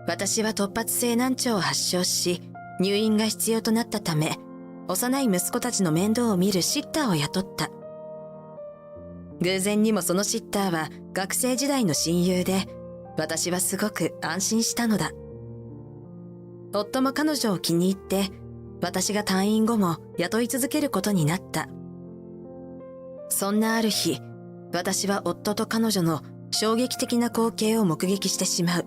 私は突発性難聴を発症し、入院が必要となったため、幼い息子たちの面倒を見るシッターを雇った。偶然にもそのシッターは学生時代の親友で、私はすごく安心したのだ。夫も彼女を気に入って、私が退院後も雇い続けることになった。そんなある日、私は夫と彼女の衝撃的な光景を目撃してしまう。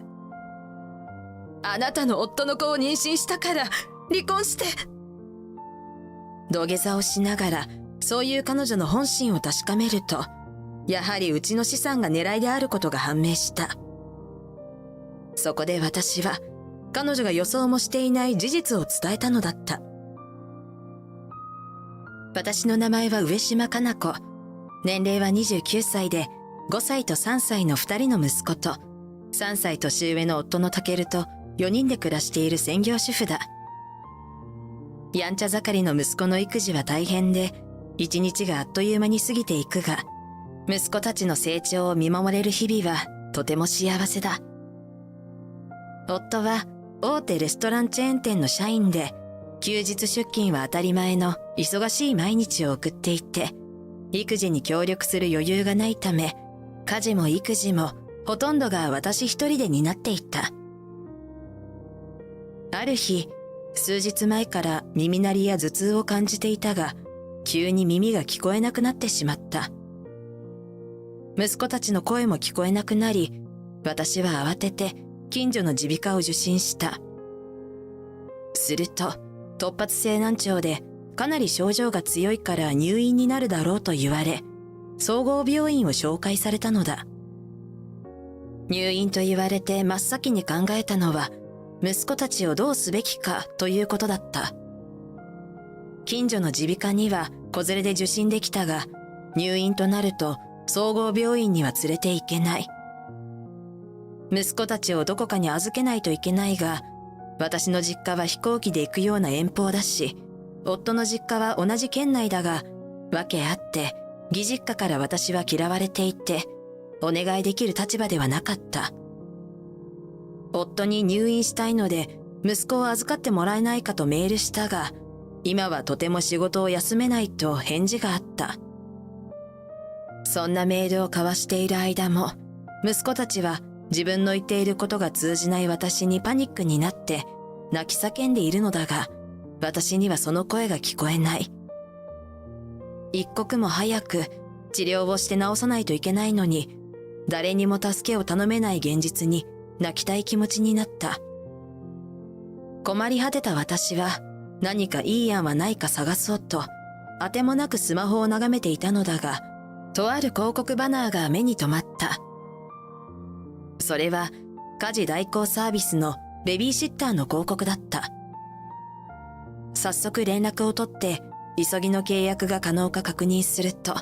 あなたの夫の子を妊娠したから離婚して。土下座をしながらそういう彼女の本心を確かめると、やはりうちの資産が狙いであることが判明した。そこで私は彼女が予想もしていない事実を伝えたのだった。私の名前は上島かな子。年齢は29歳で、5歳と3歳の2人の息子と、3歳年上の夫のタケルと4人で暮らしている専業主婦だ。やんちゃ盛りの息子の育児は大変で、一日があっという間に過ぎていくが、息子たちの成長を見守れる日々はとても幸せだ。夫は大手レストランチェーン店の社員で、休日出勤は当たり前の忙しい毎日を送っていて、育児に協力する余裕がないため、家事も育児もほとんどが私一人で担っていった。ある日、数日前から耳鳴りや頭痛を感じていたが、急に耳が聞こえなくなってしまった。息子たちの声も聞こえなくなり、私は慌てて近所の耳鼻科を受診した。すると、突発性難聴でかなり症状が強いから入院になるだろうと言われ、総合病院を紹介されたのだ。入院と言われて真っ先に考えたのは、息子たちをどうすべきかということだった。近所の耳鼻科には子連れで受診できたが、入院となると総合病院には連れて行けない。息子たちをどこかに預けないといけないが、私の実家は飛行機で行くような遠方だし、夫の実家は同じ県内だが、訳あって義実家から私は嫌われていて、お願いできる立場ではなかった。夫に入院したいので息子を預かってもらえないかとメールしたが、今はとても仕事を休めないと返事があった。そんなメールを交わしている間も、息子たちは自分の言っていることが通じない私にパニックになって泣き叫んでいるのだが、私にはその声が聞こえない。一刻も早く治療をして治さないといけないのに、誰にも助けを頼めない現実に泣きたい気持ちになった。困り果てた私は何かいい案はないか探そうと、あてもなくスマホを眺めていたのだが、とある広告バナーが目に留まった。それは家事代行サービスのベビーシッターの広告だった。早速連絡を取って急ぎの契約が可能か確認すると、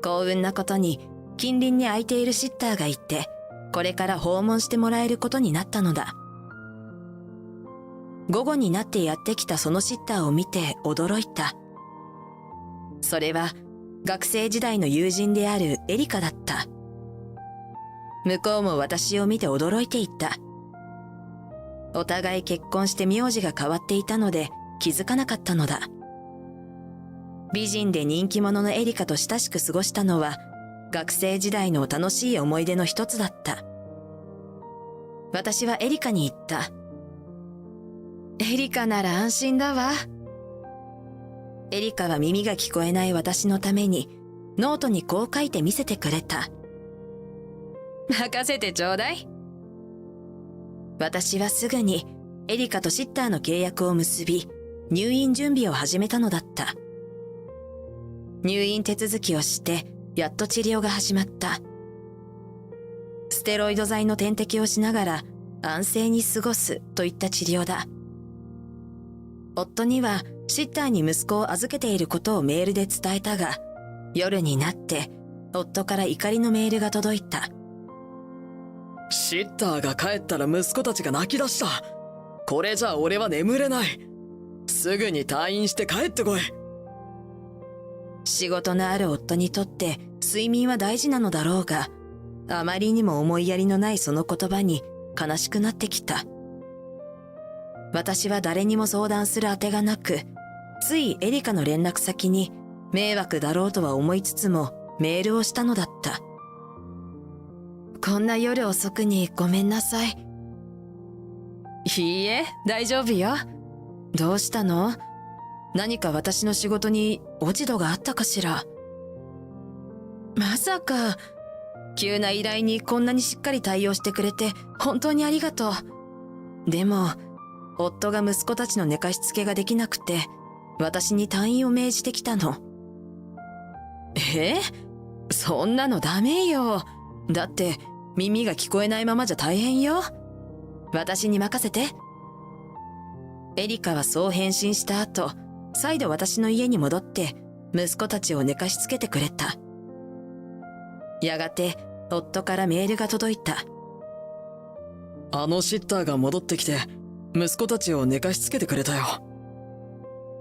幸運なことに近隣に空いているシッターがいて、これから訪問してもらえることになったのだ。午後になってやってきたそのシッターを見て驚いた。それは学生時代の友人であるエリカだった。向こうも私を見て驚いていた。お互い結婚して名字が変わっていたので気づかなかったのだ。美人で人気者のエリカと親しく過ごしたのは学生時代の楽しい思い出の一つだった。私はエリカに言った。エリカなら安心だわ。エリカは耳が聞こえない私のためにノートにこう書いて見せてくれた。任せてちょうだい。私はすぐにエリカとシッターの契約を結び、入院準備を始めたのだった。入院手続きをしてやっと治療が始まった。ステロイド剤の点滴をしながら安静に過ごすといった治療だ。夫にはシッターに息子を預けていることをメールで伝えたが、夜になって夫から怒りのメールが届いた。シッターが帰ったら息子たちが泣き出した。これじゃ俺は眠れない。すぐに退院して帰ってこい。仕事のある夫にとって睡眠は大事なのだろうが、あまりにも思いやりのないその言葉に悲しくなってきた。私は誰にも相談するあてがなく、ついエリカの連絡先に迷惑だろうとは思いつつもメールをしたのだった。こんな夜遅くにごめんなさい。いいえ、大丈夫よ。どうしたの？何か私の仕事に落ち度があったかしら。まさか、急な依頼にこんなにしっかり対応してくれて本当にありがとう。でも、夫が息子たちの寝かしつけができなくて、私に退院を命じてきたの。そんなのダメよ。だって、耳が聞こえないままじゃ大変よ。私に任せて。エリカはそう返信した後、再度私の家に戻って、息子たちを寝かしつけてくれた。やがて、夫からメールが届いた。あのシッターが戻ってきて、息子たちを寝かしつけてくれたよ。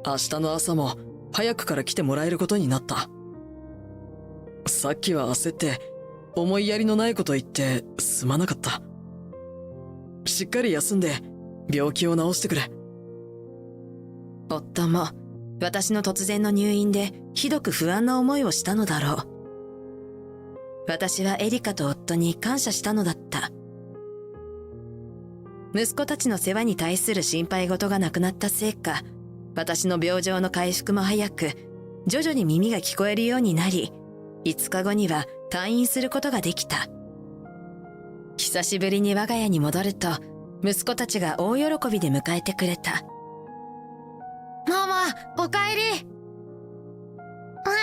明日の朝も早くから来てもらえることになった。さっきは焦って思いやりのないこと言ってすまなかった。しっかり休んで病気を治してくれ。夫も私の突然の入院でひどく不安な思いをしたのだろう。私はエリカと夫に感謝したのだった。息子たちの世話に対する心配事がなくなったせいか、私の病状の回復も早く、徐々に耳が聞こえるようになり、5日後には退院することができた。久しぶりに我が家に戻ると、息子たちが大喜びで迎えてくれた。ママ、おかえり。ママ、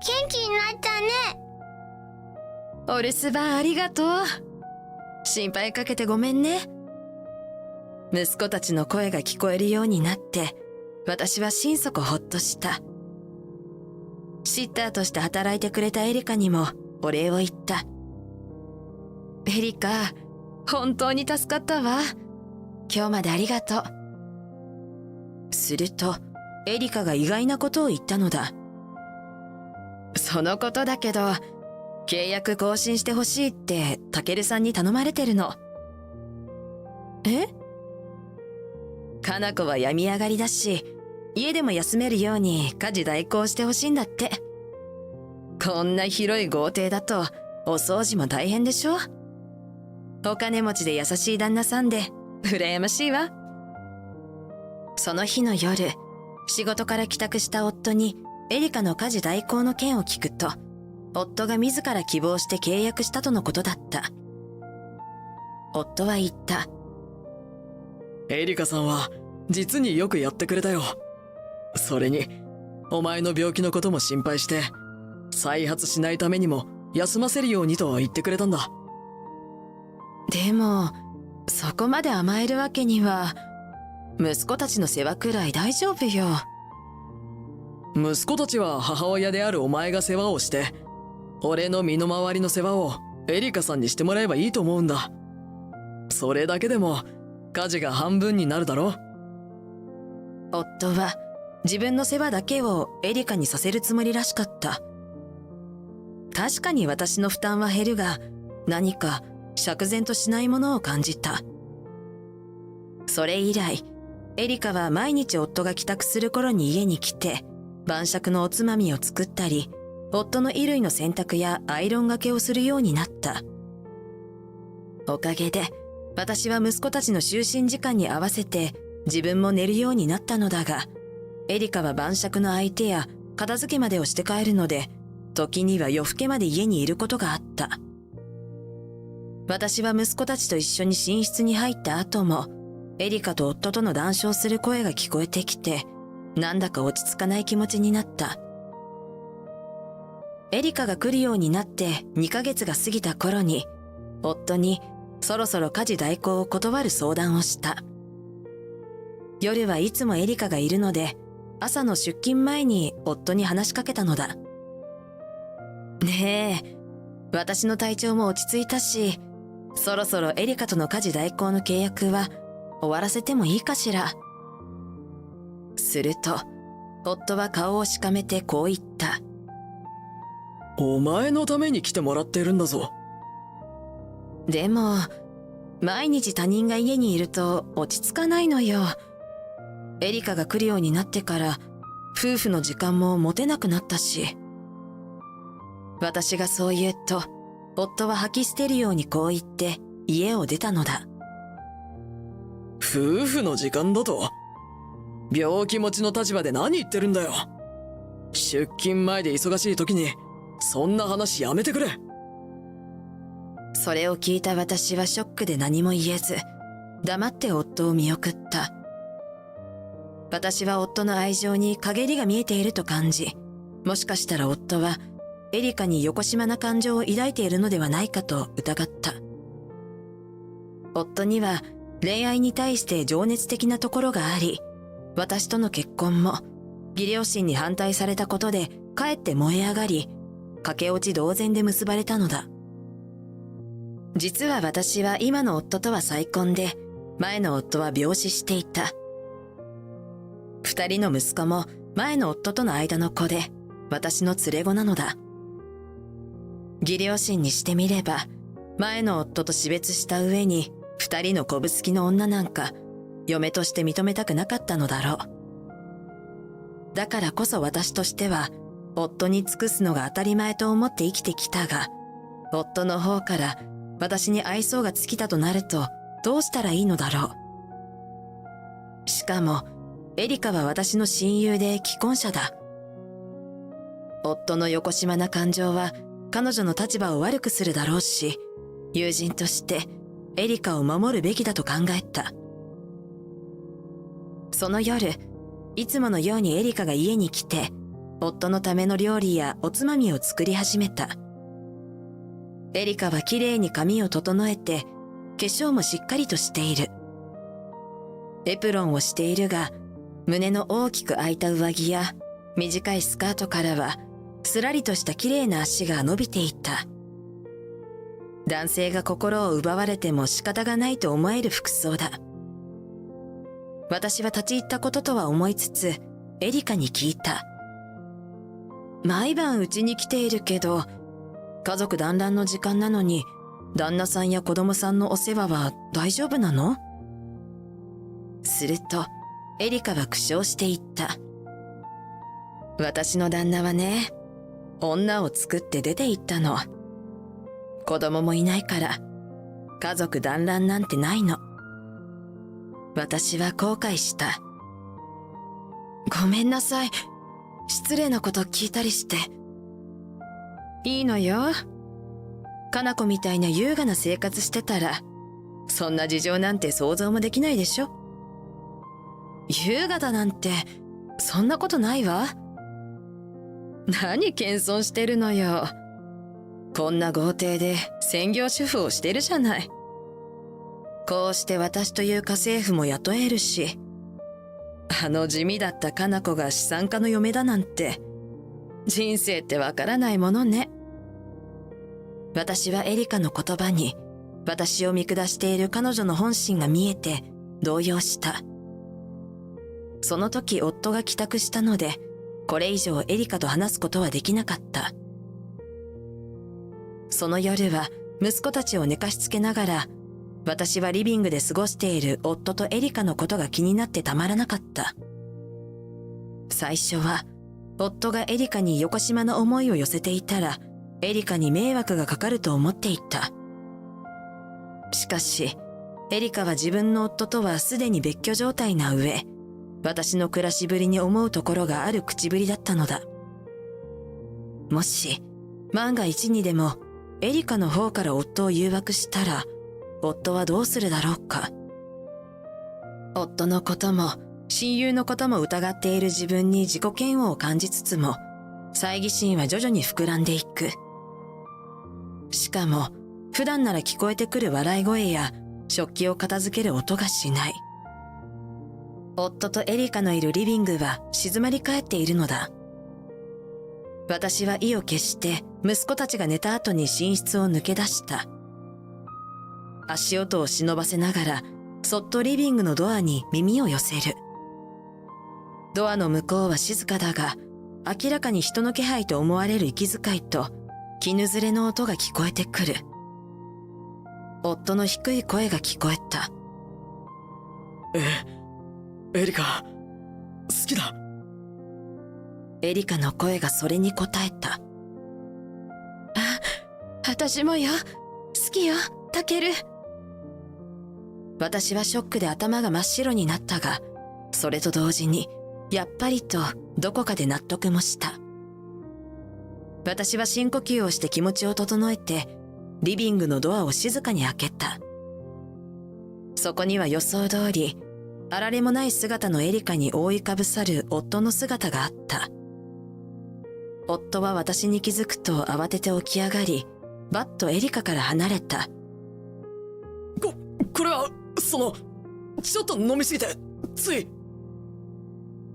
元気になったね。お留守番ありがとう。心配かけてごめんね。息子たちの声が聞こえるようになって、私は心底ほっとした。シッターとして働いてくれたエリカにもお礼を言った。エリカ、本当に助かったわ。今日までありがとう。すると、エリカが意外なことを言ったのだ。そのことだけど、契約更新してほしいってタケルさんに頼まれてるの。え？かな子は病み上がりだし、家でも休めるように家事代行してほしいんだって。こんな広い豪邸だとお掃除も大変でしょ？お金持ちで優しい旦那さんで羨ましいわ。その日の夜、仕事から帰宅した夫にエリカの家事代行の件を聞くと、夫が自ら希望して契約したとのことだった。夫は言った。エリカさんは実によくやってくれたよ。それに、お前の病気のことも心配して、再発しないためにも休ませるようにと言ってくれたんだ。でも、そこまで甘えるわけには、息子たちの世話くらい大丈夫よ。息子たちは母親であるお前が世話をして、俺の身の回りの世話をエリカさんにしてもらえばいいと思うんだ。それだけでも家事が半分になるだろ。夫は自分の世話だけをエリカにさせるつもりらしかった。確かに私の負担は減るが、何か釈然としないものを感じた。それ以来、エリカは毎日夫が帰宅する頃に家に来て、晩酌のおつまみを作ったり、夫の衣類の洗濯やアイロンがけをするようになった。おかげで、私は息子たちの就寝時間に合わせて自分も寝るようになったのだが、エリカは晩酌の相手や片付けまでをして帰るので、時には夜更けまで家にいることがあった。私は息子たちと一緒に寝室に入った後も、エリカと夫との談笑する声が聞こえてきて、なんだか落ち着かない気持ちになった。エリカが来るようになって2ヶ月が過ぎた頃に、夫にそろそろ家事代行を断る相談をした。夜はいつもエリカがいるので、朝の出勤前に夫に話しかけたのだ。ねえ、私の体調も落ち着いたし、そろそろエリカとの家事代行の契約は終わらせてもいいかしら。すると、夫は顔をしかめてこう言った。お前のために来てもらってるんだぞ。でも、毎日他人が家にいると落ち着かないのよ。エリカが来るようになってから夫婦の時間も持てなくなったし。私がそう言うと、夫は吐き捨てるようにこう言って家を出たのだ。夫婦の時間だと？病気持ちの立場で何言ってるんだよ。出勤前で忙しい時にそんな話やめてくれ。それを聞いた私はショックで何も言えず、黙って夫を見送った。私は夫の愛情に陰りが見えていると感じ、もしかしたら夫はエリカによこしまな感情を抱いているのではないかと疑った。夫には恋愛に対して情熱的なところがあり、私との結婚も義両親に反対されたことでかえって燃え上がり、駆け落ち同然で結ばれたのだ。実は私は今の夫とは再婚で、前の夫は病死していた。二人の息子も前の夫との間の子で、私の連れ子なのだ。義両親にしてみれば、前の夫と死別した上に、二人の子ぶつきの女なんか、嫁として認めたくなかったのだろう。だからこそ私としては、夫に尽くすのが当たり前と思って生きてきたが、夫の方から私に愛想が尽きたとなると、どうしたらいいのだろう。しかも、エリカは私の親友で既婚者だ。夫のよこしまな感情は彼女の立場を悪くするだろうし、友人としてエリカを守るべきだと考えた。その夜、いつものようにエリカが家に来て、夫のための料理やおつまみを作り始めた。エリカはきれいに髪を整えて、化粧もしっかりとしている。エプロンをしているが、胸の大きく開いた上着や短いスカートからはすらりとした綺麗な足が伸びていた。男性が心を奪われても仕方がないと思える服装だ。私は立ち入ったこととは思いつつ、エリカに聞いた。毎晩うちに来ているけど、家族団らんの時間なのに、旦那さんや子供さんのお世話は大丈夫なの？すると、エリカは苦笑して言った。私の旦那はね、女を作って出て行ったの。子供もいないから、家族団らんなんてないの。私は後悔した。ごめんなさい。失礼なこと聞いたりして。いいのよ。かな子みたいな優雅な生活してたら、そんな事情なんて想像もできないでしょ。優雅だなんて、そんなことないわ。何謙遜してるのよ。こんな豪邸で専業主婦をしてるじゃない。こうして私という家政婦も雇えるし、あの地味だったかな子が資産家の嫁だなんて、人生ってわからないものね。私はエリカの言葉に、私を見下している彼女の本心が見えて動揺した。その時夫が帰宅したので、これ以上エリカと話すことはできなかった。その夜は息子たちを寝かしつけながら、私はリビングで過ごしている夫とエリカのことが気になってたまらなかった。最初は、夫がエリカによこしまな思いを寄せていたら、エリカに迷惑がかかると思っていた。しかし、エリカは自分の夫とはすでに別居状態な上、私の暮らしぶりに思うところがある口ぶりだったのだ。もし、万が一にでも、エリカの方から夫を誘惑したら、夫はどうするだろうか。夫のことも、親友のことも疑っている自分に自己嫌悪を感じつつも、猜疑心は徐々に膨らんでいく。しかも、普段なら聞こえてくる笑い声や、食器を片付ける音がしない。夫とエリカのいるリビングは静まり返っているのだ。私は意を決して息子たちが寝た後に寝室を抜け出した。足音を忍ばせながら、そっとリビングのドアに耳を寄せる。ドアの向こうは静かだが、明らかに人の気配と思われる息遣いと、絹ずれの音が聞こえてくる。夫の低い声が聞こえた。エリカ、好きだ。エリカの声がそれに答えた。私もよ。好きよ、タケル。私はショックで頭が真っ白になったが、それと同時に、やっぱりとどこかで納得もした。私は深呼吸をして気持ちを整えて、リビングのドアを静かに開けた。そこには予想通り、あられもない姿のエリカに覆いかぶさる夫の姿があった。夫は私に気づくと慌てて起き上がり、バッとエリカから離れた。これは、ちょっと飲みすぎて、つい。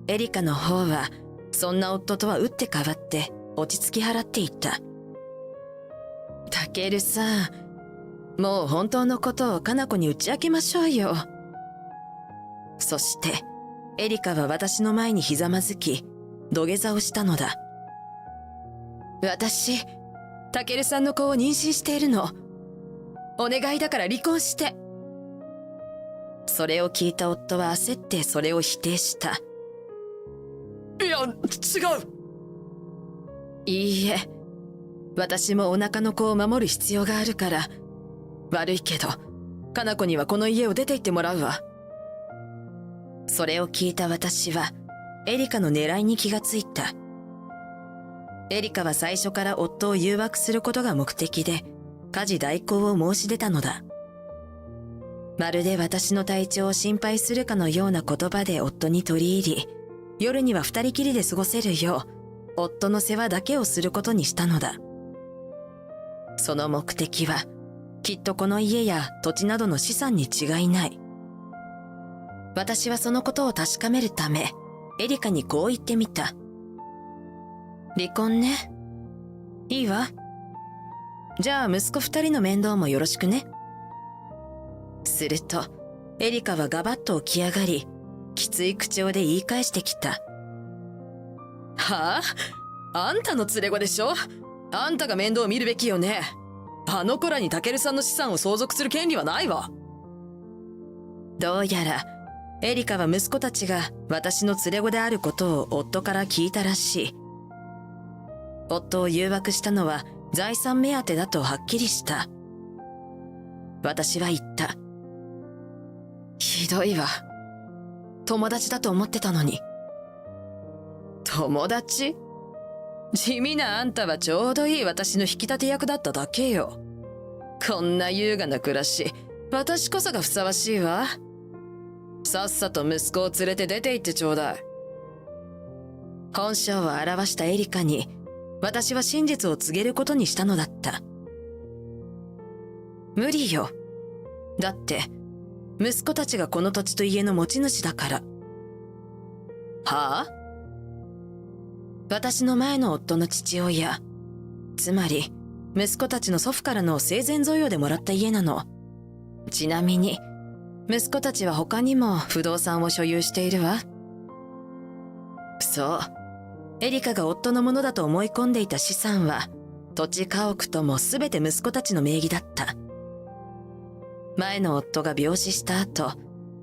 エリカの方は、そんな夫とは打って変わって落ち着き払っていた。タケルさん、もう本当のことをカナコに打ち明けましょうよ。そして、エリカは私の前にひざまずき、土下座をしたのだ。私、タケルさんの子を妊娠しているの。お願いだから離婚して。それを聞いた夫は焦ってそれを否定した。いや、違う。いいえ、私もお腹の子を守る必要があるから、悪いけど、カナコにはこの家を出て行ってもらうわ。それを聞いた私は、エリカの狙いに気がついた。エリカは最初から夫を誘惑することが目的で、家事代行を申し出たのだ。まるで私の体調を心配するかのような言葉で夫に取り入り、夜には二人きりで過ごせるよう、夫の世話だけをすることにしたのだ。その目的は、きっとこの家や土地などの資産に違いない。私はそのことを確かめるため、エリカにこう言ってみた。離婚ね。いいわ。じゃあ息子二人の面倒もよろしくね。すると、エリカはガバッと起き上がり、きつい口調で言い返してきた。はあ？あんたの連れ子でしょ？あんたが面倒を見るべきよね。あの子らにタケルさんの資産を相続する権利はないわ。どうやら、エリカは息子たちが私の連れ子であることを夫から聞いたらしい。夫を誘惑したのは財産目当てだとはっきりした。私は言った。ひどいわ。友達だと思ってたのに。友達？地味なあんたはちょうどいい私の引き立て役だっただけよ。こんな優雅な暮らし、私こそがふさわしいわ。さっさと息子を連れて出て行ってちょうだい。本性を表したエリカに、私は真実を告げることにしたのだった。無理よ。だって、息子たちがこの土地と家の持ち主だから。はあ？私の前の夫の父親、つまり、息子たちの祖父からの生前贈与でもらった家なの。ちなみに、息子たちは他にも不動産を所有しているわ。そう。エリカが夫のものだと思い込んでいた資産は、土地家屋とも全て息子たちの名義だった。前の夫が病死した後、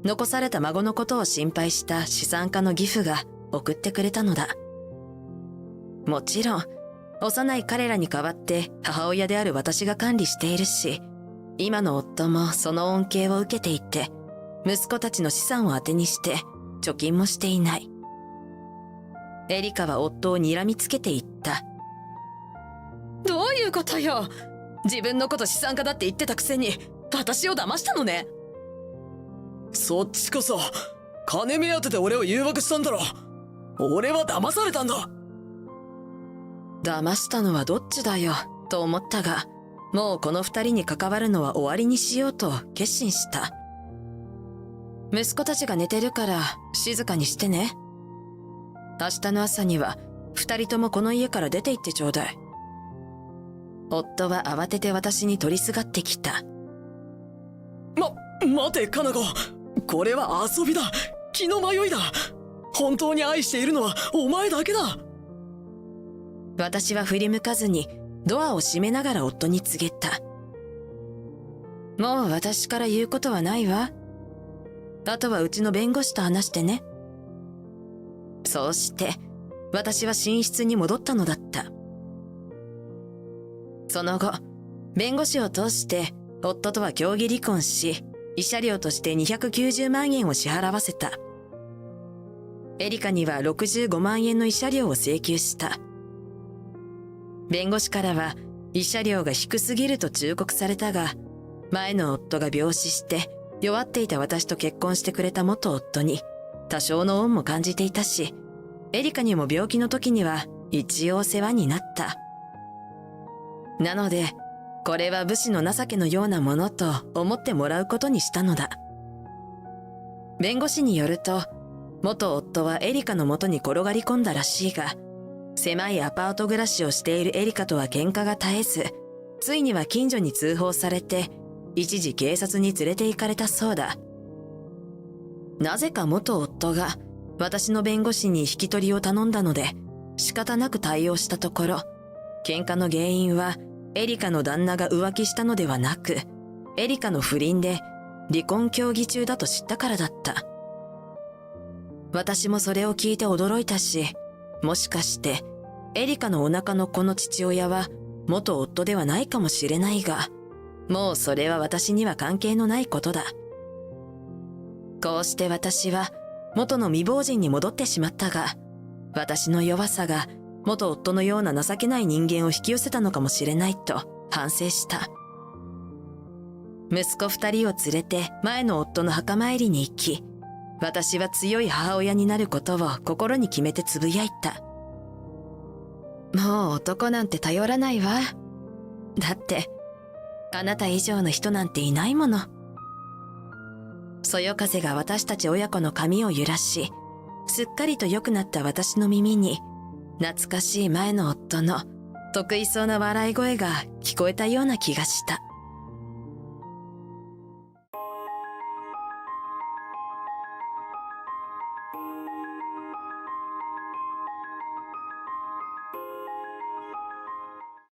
残された孫のことを心配した資産家の義父が送ってくれたのだ。もちろん、幼い彼らに代わって母親である私が管理しているし、今の夫もその恩恵を受けていて、息子たちの資産を当てにして貯金もしていない。エリカは夫を睨みつけて言った。どういうことよ。自分のこと資産家だって言ってたくせに、私を騙したのね。そっちこそ、金目当てで俺を誘惑したんだろ。俺は騙されたんだ。騙したのはどっちだよ、と思ったが、もうこの二人に関わるのは終わりにしようと決心した。息子たちが寝てるから静かにしてね。明日の朝には二人ともこの家から出て行ってちょうだい。夫は慌てて私に取りすがってきた。待て、カナコ。これは遊びだ。気の迷いだ。本当に愛しているのはお前だけだ。私は振り向かずにドアを閉めながら夫に告げた。もう私から言うことはないわ。あとはうちの弁護士と話してね。そうして、私は寝室に戻ったのだった。その後、弁護士を通して夫とは協議離婚し、慰謝料として290万円を支払わせた。エリカには65万円の慰謝料を請求した。弁護士からは慰謝料が低すぎると忠告されたが、前の夫が病死して弱っていた私と結婚してくれた元夫に多少の恩も感じていたし、エリカにも病気の時には一応世話になった。なので、これは武士の情けのようなものと思ってもらうことにしたのだ。弁護士によると、元夫はエリカの元に転がり込んだらしいが、狭いアパート暮らしをしているエリカとは喧嘩が絶えず、ついには近所に通報されて、一時警察に連れて行かれたそうだ。なぜか元夫が私の弁護士に引き取りを頼んだので、仕方なく対応したところ、喧嘩の原因はエリカの旦那が浮気したのではなく、エリカの不倫で離婚協議中だと知ったからだった。私もそれを聞いて驚いたし、もしかしてエリカのお腹の子の父親は元夫ではないかもしれないが、もうそれは私には関係のないことだ。こうして私は元の未亡人に戻ってしまったが、私の弱さが元夫のような情けない人間を引き寄せたのかもしれないと反省した。息子2人を連れて前の夫の墓参りに行き、私は強い母親になることを心に決めてつぶやいた。もう男なんて頼らないわ。だって、あなた以上の人なんていないもの。そよ風が私たち親子の髪を揺らし、すっかりと良くなった私の耳に、懐かしい前の夫の得意そうな笑い声が聞こえたような気がした。